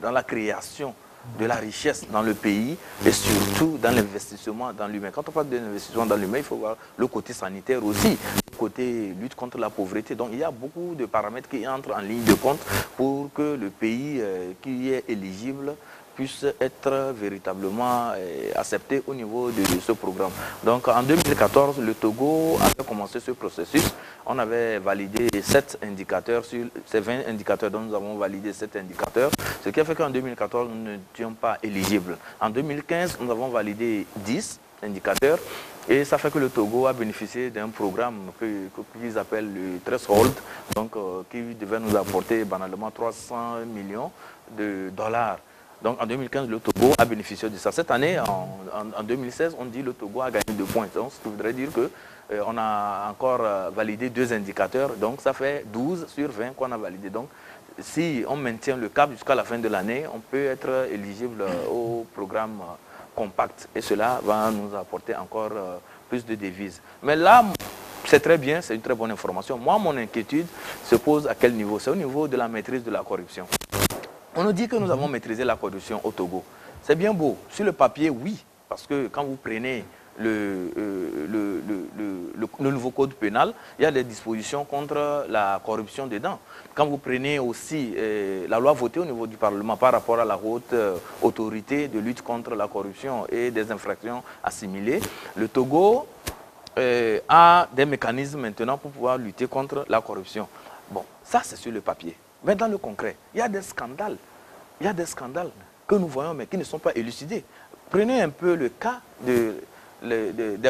la création de la richesse dans le pays et surtout dans l'investissement dans l'humain. Quand on parle de l'investissement dans l'humain, il faut voir le côté sanitaire aussi, le côté lutte contre la pauvreté. Donc il y a beaucoup de paramètres qui entrent en ligne de compte pour que le pays qui est éligible puisse être véritablement accepté au niveau de ce programme. Donc en 2014, le Togo avait commencé ce processus. On avait validé 7 indicateurs sur ces 20 indicateurs dont nous avons validé 7 indicateurs, ce qui a fait qu'en 2014, nous n'étions pas éligibles. En 2015, nous avons validé 10 indicateurs et ça fait que le Togo a bénéficié d'un programme qu'ils appellent le Threshold, donc qui devait nous apporter banalement 300 millions de dollars. Donc en 2015, le Togo a bénéficié de ça. Cette année, en 2016, on dit que le Togo a gagné 2 points. Donc, ce qui voudrait dire qu'on a encore validé 2 indicateurs. Donc ça fait 12 sur 20 qu'on a validé. Donc si on maintient le cap jusqu'à la fin de l'année, on peut être éligible au programme Compact. Et cela va nous apporter encore plus de devises. Mais là, c'est très bien, c'est une très bonne information. Moi, mon inquiétude se pose à quel niveau? C'est au niveau de la maîtrise de la corruption. On nous dit que nous avons maîtrisé la corruption au Togo. C'est bien beau. Sur le papier, oui. Parce que quand vous prenez le nouveau code pénal, il y a des dispositions contre la corruption dedans. Quand vous prenez aussi la loi votée au niveau du Parlement par rapport à la haute autorité de lutte contre la corruption et des infractions assimilées, le Togo a des mécanismes maintenant pour pouvoir lutter contre la corruption. Bon, ça c'est sur le papier. Mais dans le concret, il y a des scandales. Il y a des scandales que nous voyons mais qui ne sont pas élucidés. Prenez un peu le cas des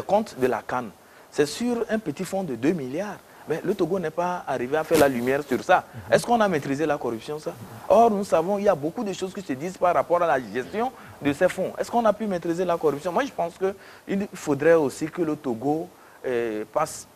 comptes de la CAN. C'est sur un petit fonds de 2 milliards. Mais le Togo n'est pas arrivé à faire la lumière sur ça. Est-ce qu'on a maîtrisé la corruption, ça? Or, nous savons qu'il y a beaucoup de choses qui se disent par rapport à la gestion de ces fonds. Est-ce qu'on a pu maîtriser la corruption? Moi, je pense qu'il faudrait aussi que le Togo passe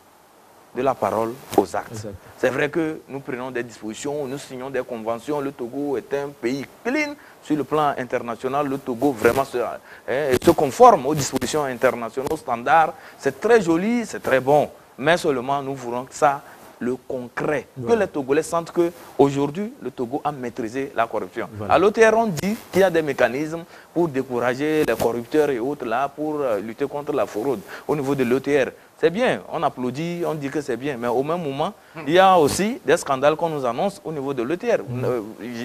de la parole aux actes. C'est vrai que nous prenons des dispositions, nous signons des conventions. Le Togo est un pays clean sur le plan international. Le Togo vraiment se conforme aux dispositions internationales, aux standards. C'est très joli, c'est très bon. Mais seulement nous voulons que ça, le concret, que les Togolais sentent qu'aujourd'hui, le Togo a maîtrisé la corruption. À l'OTR, on dit qu'il y a des mécanismes pour décourager les corrupteurs et autres là, pour lutter contre la fraude. Au niveau de l'OTR, c'est bien, on applaudit, on dit que c'est bien, mais au même moment, il y a aussi des scandales qu'on nous annonce au niveau de l'OTR.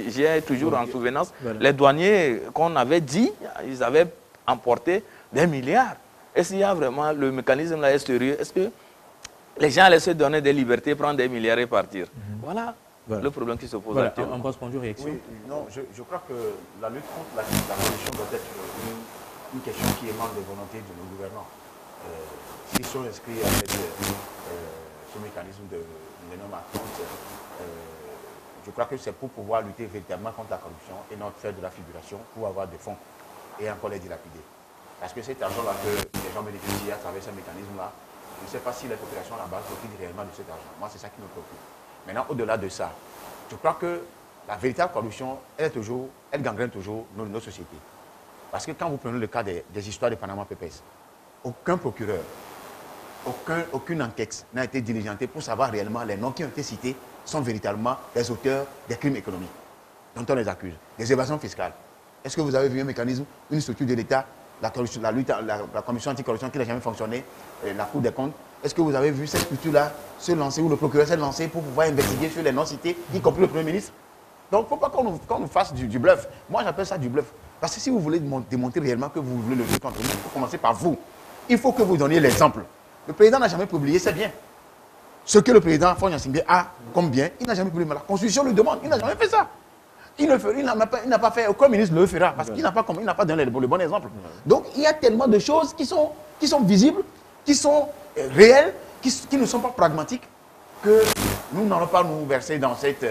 J'ai toujours en souvenance les douaniers qu'on avait dit, ils avaient emporté des milliards. Est-ce qu'il y a vraiment, le mécanisme là est sérieux? Est-ce que les gens allaient se donner des libertés, prendre des milliards et partir? Voilà le problème qui se pose actuellement. On passe pour une réaction. Oui, non, je crois que la lutte contre la corruption doit être une question qui émane des volontés de nos gouvernants. S'ils sont inscrits avec ce mécanisme de l'énorme compte, je crois que c'est pour pouvoir lutter véritablement contre la corruption et non faire de la figuration pour avoir des fonds et encore les dilapider. Parce que cet argent-là que les gens bénéficient à travers ce mécanisme-là, je ne sais pas si les populations là-bas profitent réellement de cet argent. Moi, c'est ça qui me préoccupe. Maintenant, au-delà de ça, je crois que la véritable corruption, elle gangrène toujours nos sociétés. Parce que quand vous prenez le cas des histoires de Panama Papers, aucun procureur, aucune enquête n'a été diligentée pour savoir réellement les noms qui ont été cités sont véritablement les auteurs des crimes économiques dont on les accuse, des évasions fiscales. Est-ce que vous avez vu un mécanisme, une structure de l'État, la commission anticorruption qui n'a jamais fonctionné, la Cour des comptes? Est-ce que vous avez vu cette structure-là se lancer, ou le procureur s'est lancé pour pouvoir investiguer sur les noms cités, y compris le Premier ministre? Donc, il ne faut pas qu'on nous fasse du bluff. Moi, j'appelle ça du bluff. Parce que si vous voulez démontrer réellement que vous voulez lever contre nous, il faut commencer par vous. Il faut que vous donniez l'exemple. Le président n'a jamais publié, c'est bien. Ce que le président Faure Gnassingbé a comme bien, il n'a jamais publié. La Constitution le demande, il n'a jamais fait ça. Il n'a pas fait, aucun ministre ne le fera, parce qu'il n'a pas donné le bon exemple. Donc, il y a tellement de choses qui sont visibles, qui sont réelles, qui ne sont pas pragmatiques, que nous n'allons pas nous verser dans cette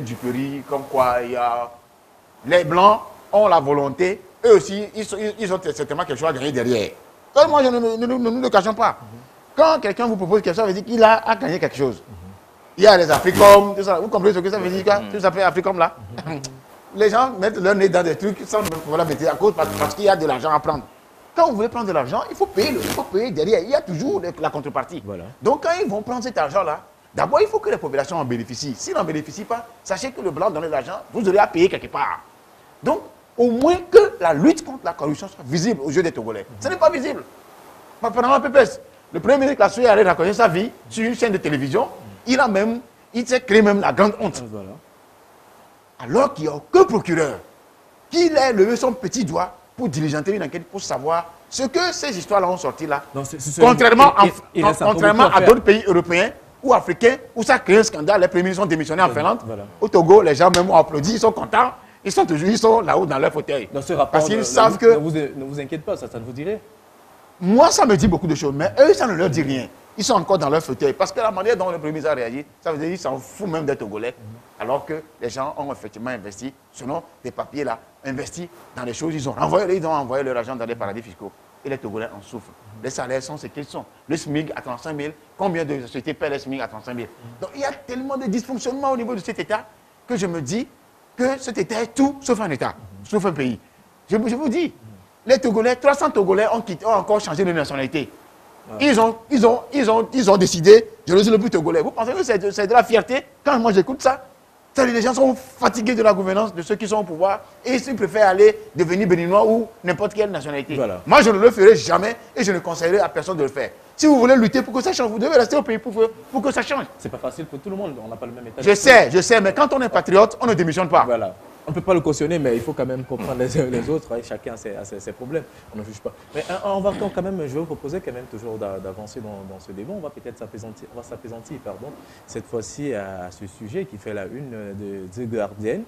duperie, comme quoi il y a... Les Blancs ont la volonté, eux aussi, ils ont certainement quelque chose à gagner derrière. Donc, moi, ne nous le cachons pas. Quand quelqu'un vous propose quelque chose, ça veut dire qu'il a gagné quelque chose. Il y a les Africom, tout ça. Vous comprenez ce que ça veut dire? Tout ça fait Africom là. Les gens mettent leur nez dans des trucs sans pouvoir la mettre à cause parce qu'il y a de l'argent à prendre. Quand vous voulez prendre de l'argent, il faut payer derrière. Il y a toujours la contrepartie. Voilà. Donc quand ils vont prendre cet argent-là, d'abord il faut que les populations en bénéficient. S'ils n'en bénéficient pas, sachez que le blanc donne de l'argent, vous aurez à payer quelque part. Donc au moins que la lutte contre la corruption soit visible aux yeux des Togolais. Ce n'est pas visible. Pendant la PPS, le premier ministre Lassoué a raconté sa vie sur une chaîne de télévision. Il s'est créé même la grande honte. Voilà. Alors qu'il n'y a aucun procureur qui ait levé son petit doigt pour diligenter une enquête, pour savoir ce que ces histoires-là ont sorti là. Non, contrairement à d'autres pays européens ou africains où ça crée un scandale, les premiers sont démissionnés en Finlande. Voilà. Au Togo, les gens même ont applaudi, ils sont contents. Ils sont là-haut dans leur fauteuil. Dans ce rapport, parce qu'ils savent que... Ne vous inquiétez pas, ça ne vous dirait? Moi, ça me dit beaucoup de choses, mais eux, ça ne leur dit rien. Ils sont encore dans leur fauteuil. Parce que la manière dont le Premier ministre a réagi, ça veut dire qu'ils s'en foutent même des Togolais. Alors que les gens ont effectivement investi, selon des papiers là, investi dans les choses. Ils ont envoyé leur argent dans les paradis fiscaux. Et les Togolais en souffrent. Les salaires sont ce qu'ils sont. Le SMIC à 35 000. Combien de sociétés paient le SMIC à 35 000? Donc il y a tellement de dysfonctionnements au niveau de cet État que je me dis que cet État est tout sauf un État, sauf un pays. Je vous dis, les Togolais, 300 Togolais ont encore changé de nationalité. Ils ont décidé, je ne suis plus togolais. Vous pensez que c'est de la fierté? Quand moi j'écoute ça, les gens sont fatigués de la gouvernance de ceux qui sont au pouvoir et ils préfèrent aller devenir béninois ou n'importe quelle nationalité. Voilà. Moi je ne le ferai jamais et je ne conseillerai à personne de le faire. Si vous voulez lutter pour que ça change, vous devez rester au pays pour que ça change. C'est pas facile pour tout le monde, on n'a pas le même état. Je sais, mais quand on est patriote, on ne démissionne pas. Voilà. On ne peut pas le cautionner, mais il faut quand même comprendre les autres. Ouais, chacun a ses problèmes. On ne juge pas. Mais on va quand même, je vais vous proposer quand même toujours d'avancer dans ce débat. On va peut-être s'apaisantir, cette fois-ci à ce sujet qui fait la une de The Guardian.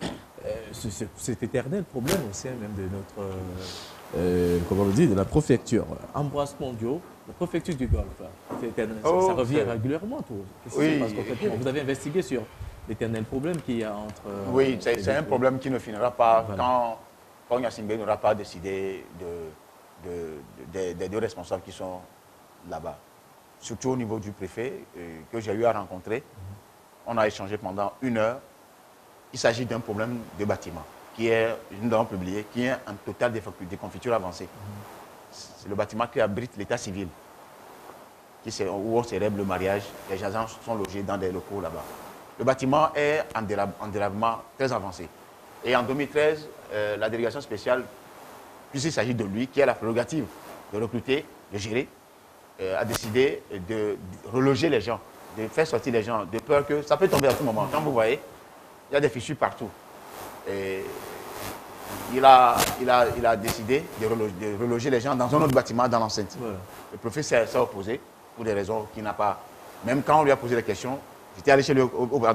Cet éternel problème au sein même de notre, comment on le dit, de la préfecture. Ambroise Mondio, la préfecture du Golfe. Ça revient régulièrement. Qu'est-ce qui se passe concrètement? Vous avez investigué sur l'éternel problème qu'il y a entre... Oui, c'est un problème qui ne finira pas quand Faure Gnassingbé n'aura pas décidé des deux responsables qui sont là-bas. Surtout au niveau du préfet que j'ai eu à rencontrer. On a échangé pendant 1 heure. Il s'agit d'un problème de bâtiment qui est, nous l'avons publié, qui est un total déconfiture avancée. C'est le bâtiment qui abrite l'état civil, où on célèbre le mariage. Les agents sont logés dans des locaux là-bas. Le bâtiment est en délabrement très avancé. Et en 2013, la délégation spéciale, puisqu'il s'agit de lui, qui a la prérogative de recruter, de gérer, a décidé de reloger les gens, de faire sortir les gens, de peur que ça peut tomber à tout moment. Quand vous voyez, il y a des fissures partout. Et il a décidé de reloger les gens dans un autre bâtiment dans l'enceinte. Voilà. Le préfet s'est opposé pour des raisons qu'il n'a pas... Même quand on lui a posé la question, j'étais allé chez lui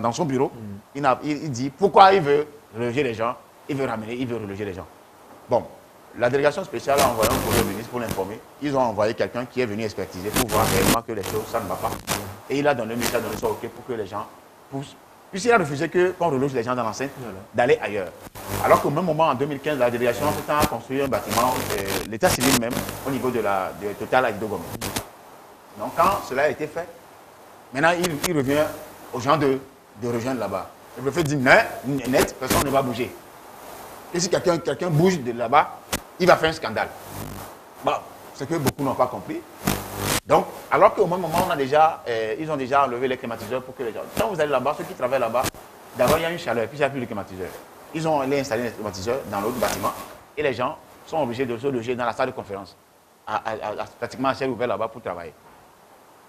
dans son bureau, il dit pourquoi il veut reloger les gens, il veut reloger les gens. Bon, la délégation spéciale a envoyé un courrier au ministre pour l'informer. Ils ont envoyé quelqu'un qui est venu expertiser pour voir réellement que les choses, ça ne va pas. Et il a donné son OK pour que les gens poussent. Puisqu'il a refusé qu'on reloge les gens dans l'enceinte, d'aller ailleurs. Alors qu'au même moment, en 2015, la délégation a construit un bâtiment, l'état civil même, au niveau de Total à Idogome. Donc quand cela a été fait, maintenant il revient aux gens de rejoindre là-bas. Le préfet dit net, personne ne va bouger. Et si quelqu'un bouge de là-bas, il va faire un scandale. Bon, ce que beaucoup n'ont pas compris. Donc, alors qu'au même moment, ils ont déjà enlevé les climatiseurs pour que les gens... Quand vous allez là-bas, ceux qui travaillent là-bas, d'abord il y a une chaleur, puis il n'y a plus de climatiseurs. Ils ont installé les climatiseurs dans l'autre bâtiment et les gens sont obligés de se loger dans la salle de conférence, pratiquement à ciel ouvert là-bas pour travailler.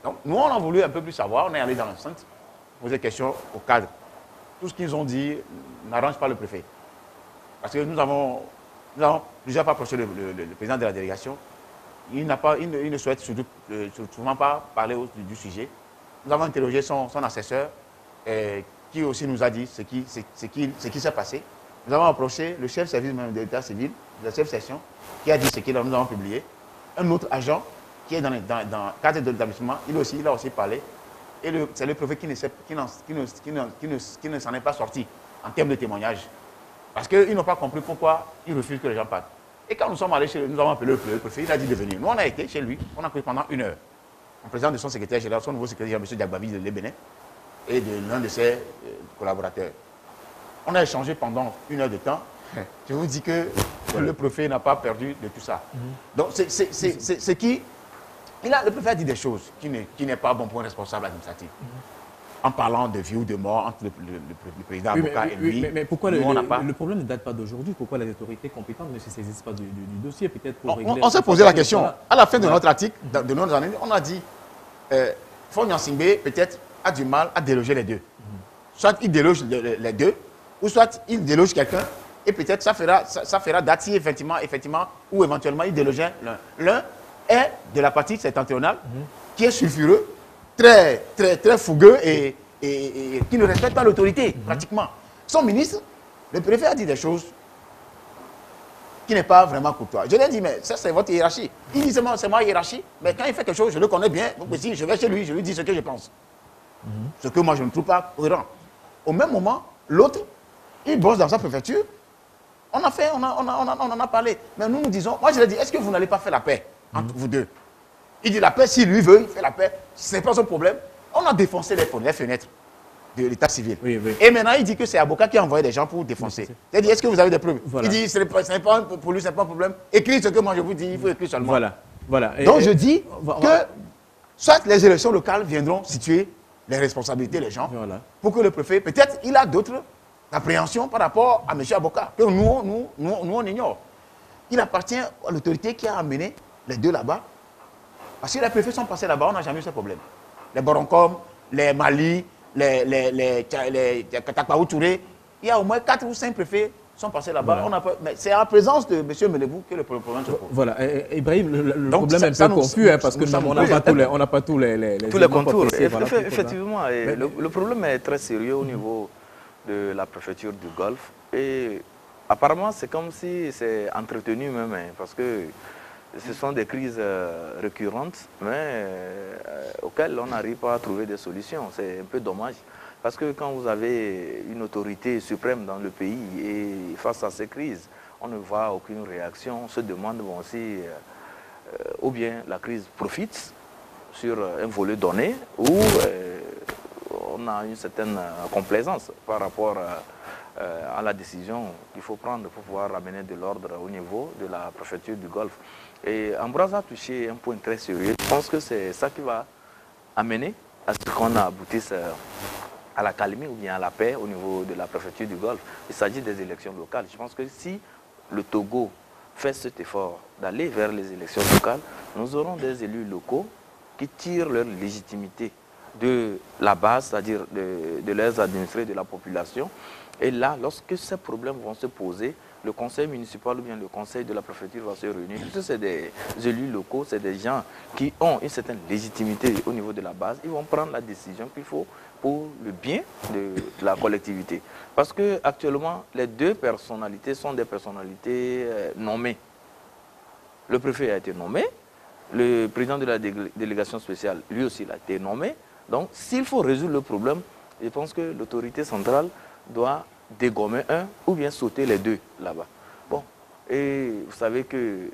Donc, nous, on a voulu un peu plus savoir, on est allé dans l'enceinte, poser des questions au cadre. Tout ce qu'ils ont dit n'arrange pas le préfet. Parce que nous avons plusieurs fois approché le président de la délégation. Il ne souhaite surtout pas parler du sujet. Nous avons interrogé son assesseur, qui aussi nous a dit ce qui s'est passé. Nous avons approché le chef de service de l'état civil, le chef de section, qui a dit ce que nous avons publié. Un autre agent qui est dans le cadre de l'établissement, il a aussi parlé. Et c'est le préfet qui ne s'en est pas sorti en termes de témoignage. Parce qu'ils n'ont pas compris pourquoi ils refusent que les gens partent. Et quand nous sommes allés chez lui, nous avons appelé le préfet, il a dit de venir. Nous, on a été chez lui, on a pris pendant 1 heure. En présence de son secrétaire général, son nouveau secrétaire, M. Diagbavi de Bénin, et de l'un de ses collaborateurs. On a échangé pendant 1 heure de temps. Je vous dis que le préfet n'a pas perdu de tout ça. Donc, c'est qui... Le préfet a dit des choses qui n'est pas bon pour un responsable administratif. En parlant de vie ou de mort entre le président avocat et lui. Mais pourquoi le problème ne date pas d'aujourd'hui? Pourquoi les autorités compétentes ne se saisissent pas du dossier? Peut-être pour régler... On s'est posé la question. Voilà. À la fin de notre article, de notre année, on a dit Faure Gnassingbé, peut-être, a du mal à déloger les deux. Soit il déloge les deux, ou soit il déloge quelqu'un, et peut-être ça fera date si effectivement, ou éventuellement il délogeait l'un. L'un est de la partie septentrionale, qui est sulfureux, très, très, très fougueux et qui ne respecte pas l'autorité, pratiquement. Son ministre, le préfet a dit des choses qui n'est pas vraiment courtois. Je lui ai dit, mais ça, c'est votre hiérarchie. Il dit, c'est ma hiérarchie, mais quand il fait quelque chose, je le connais bien. Donc, si je vais chez lui, je lui dis ce que je pense. Ce que moi, je ne trouve pas cohérent. Au même moment, l'autre, il bosse dans sa préfecture. On en a parlé. Mais nous disons, moi, je lui ai dit, est-ce que vous n'allez pas faire la paix entre vous deux? Il dit la paix, s'il lui veut, il fait la paix. Ce n'est pas son problème. On a défoncé les fenêtres de l'état civil. Oui. Et maintenant, il dit que c'est l'avocat qui a envoyé des gens pour défoncer. Il dit, est-ce que vous avez des preuves? Voilà. Il dit, pour lui, ce n'est pas un problème. Écrivez ce que moi je vous dis, il faut écrire seulement. Voilà. Donc je dis que soit les élections locales viendront situer les responsabilités des gens, pour que le préfet, peut-être, il a d'autres appréhensions par rapport à M. Avocat, que nous, on ignore. Il appartient à l'autorité qui a amené les deux là-bas. Parce que les préfets sont passés là-bas, on n'a jamais eu ce problème. Les Boroncom, les Mali, les Katakpaou Touré, il y a au moins 4 ou 5 préfets qui sont passés là-bas. Mais c'est en présence de M. Menebou que le problème se pose. Voilà. Ibrahim, le problème est un peu confus, parce que on n'a pas tous les contours. Effectivement, le problème est très sérieux au niveau de la préfecture du Golfe. Et apparemment, c'est comme si c'est entretenu même, parce que ce sont des crises récurrentes, mais auxquelles on n'arrive pas à trouver des solutions. C'est un peu dommage. Parce que quand vous avez une autorité suprême dans le pays et face à ces crises, on ne voit aucune réaction. On se demande si ou bien la crise profite sur un volet donné, ou on a une certaine complaisance par rapport à la décision qu'il faut prendre pour pouvoir amener de l'ordre au niveau de la préfecture du Golfe. Et Ambroise a touché un point très sérieux. Je pense que c'est ça qui va amener à ce qu'on aboutisse à la calmie ou bien à la paix au niveau de la préfecture du Golfe. Il s'agit des élections locales. Je pense que si le Togo fait cet effort d'aller vers les élections locales, nous aurons des élus locaux qui tirent leur légitimité de la base, c'est-à-dire de leurs administrés, de la population. Et là, lorsque ces problèmes vont se poser, le conseil municipal ou bien le conseil de la préfecture va se réunir. Puisque c'est des élus locaux, c'est des gens qui ont une certaine légitimité au niveau de la base. Ils vont prendre la décision qu'il faut pour le bien de la collectivité. Parce qu'actuellement, les deux personnalités sont des personnalités nommées. Le préfet a été nommé, le président de la délégation spéciale, lui aussi, il a été nommé. Donc, s'il faut résoudre le problème, je pense que l'autorité centrale doit dégommer un ou bien sauter les deux là-bas. Bon, et vous savez que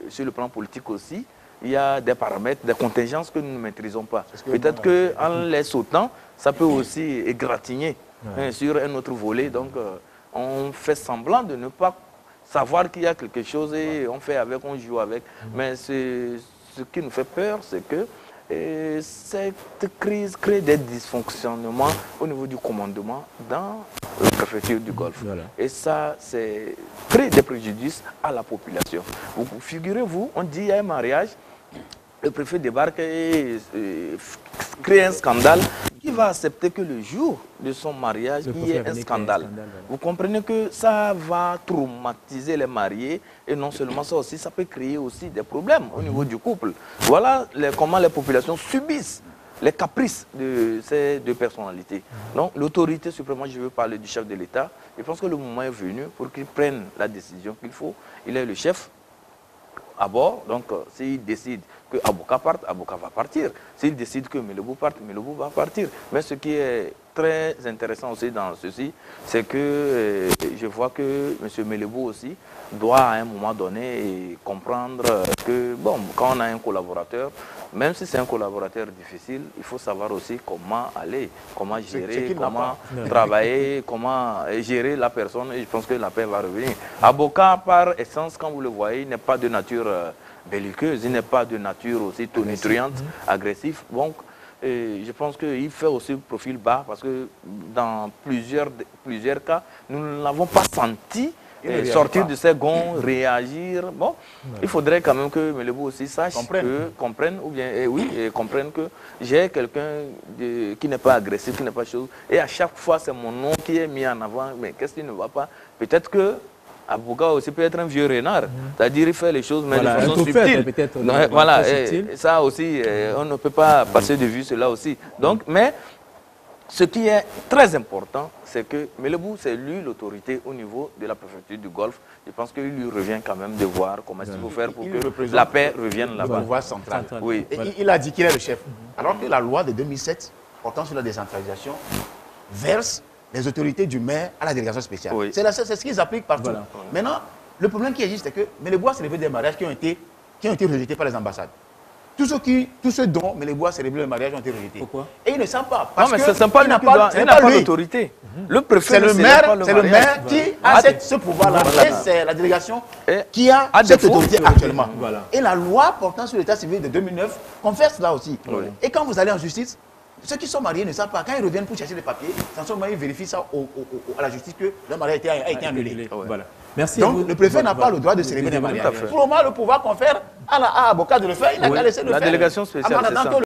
sur le plan politique aussi, il y a des paramètres, des contingences que nous ne maîtrisons pas. Peut-être qu'en les sautant, ça peut aussi égratigner sur un autre volet. Donc, on fait semblant de ne pas savoir qu'il y a quelque chose et on fait avec, on joue avec. Mais ce qui nous fait peur, c'est que cette crise crée des dysfonctionnements au niveau du commandement dans la préfecture du Golfe. Voilà. Et ça, c'est crée des préjudices à la population. Figurez-vous, on dit qu'il y a un mariage, le préfet débarque et crée un scandale. Qui va accepter que le jour de son mariage, il y ait un scandale? Vous comprenez que ça va traumatiser les mariés et non seulement ça aussi, ça peut créer aussi des problèmes au niveau du couple. Voilà comment les populations subissent les caprices de ces deux personnalités. Donc l'autorité suprême, je veux parler du chef de l'État, je pense que le moment est venu pour qu'il prenne la décision qu'il faut. Il est le chef à bord, donc s'il décide que Abouka parte, Abouka va partir. S'il décide que Melebou parte, Melebou va partir. Mais ce qui est très intéressant aussi dans ceci, c'est que je vois que M. Melebou aussi doit à un moment donné comprendre que, bon, quand on a un collaborateur, même si c'est un collaborateur difficile, il faut savoir aussi comment aller, comment gérer, comment travailler, comment gérer la personne, et je pense que la paix va revenir. Abouka, par essence, quand vous le voyez, il n'est pas de nature belliqueuse, il n'est pas de nature aussi tonitruante, agressif. Donc, je pense qu'il fait aussi profil bas parce que dans plusieurs cas, nous ne l'avons pas senti sortir de ses gonds, réagir. Bon, il faudrait quand même que Melebou aussi sache, comprenne, ou bien, comprenne que j'ai quelqu'un qui n'est pas agressif, qui n'est pas chose. Et à chaque fois, c'est mon nom qui est mis en avant. Mais qu'est-ce qui ne va pas? Peut-être que Abouka aussi peut être un vieux renard, c'est-à-dire il fait les choses mais de façon subtile. Voilà, ça aussi, on ne peut pas passer de vue cela aussi. Donc, mais ce qui est très important, c'est que Melebou, c'est lui l'autorité au niveau de la préfecture du Golfe. Je pense qu'il lui revient quand même de voir comment il faut faire pour que la paix revienne là-bas. Le pouvoir central. Oui. Et il a dit qu'il est le chef. Alors que la loi de 2007, portant sur la décentralisation, verse les autorités du maire à la délégation spéciale. Oui. C'est ce qu'ils appliquent partout. Voilà. Maintenant, le problème qui existe, c'est que Melebou a célébré des mariages qui ont été rejetés par les ambassades. Tous ceux dont Melebou a célébré le mariage ont été rejetés. Pourquoi? Et ils ne savent pas. Parce non, mais ce n'est pas lui qui n'a pas l'autorité. Le préfet, c'est le maire qui a ce pouvoir-là. Et c'est la délégation qui a cette autorité actuellement. Voilà. Et la loi portant sur l'état civil de 2009 confère cela aussi. Oui. Et quand vous allez en justice, ceux qui sont mariés ne savent pas. Quand ils reviennent pour chercher des papiers, ils vérifient ça à la justice que le mariage a été annulé. Voilà. Merci. Donc le préfet n'a pas le droit de célébrer des mariages. Pour le moment, le pouvoir confère à Abouka de le faire. Il n'a qu'à laisser le faire. La délégation spéciale, c'est ça.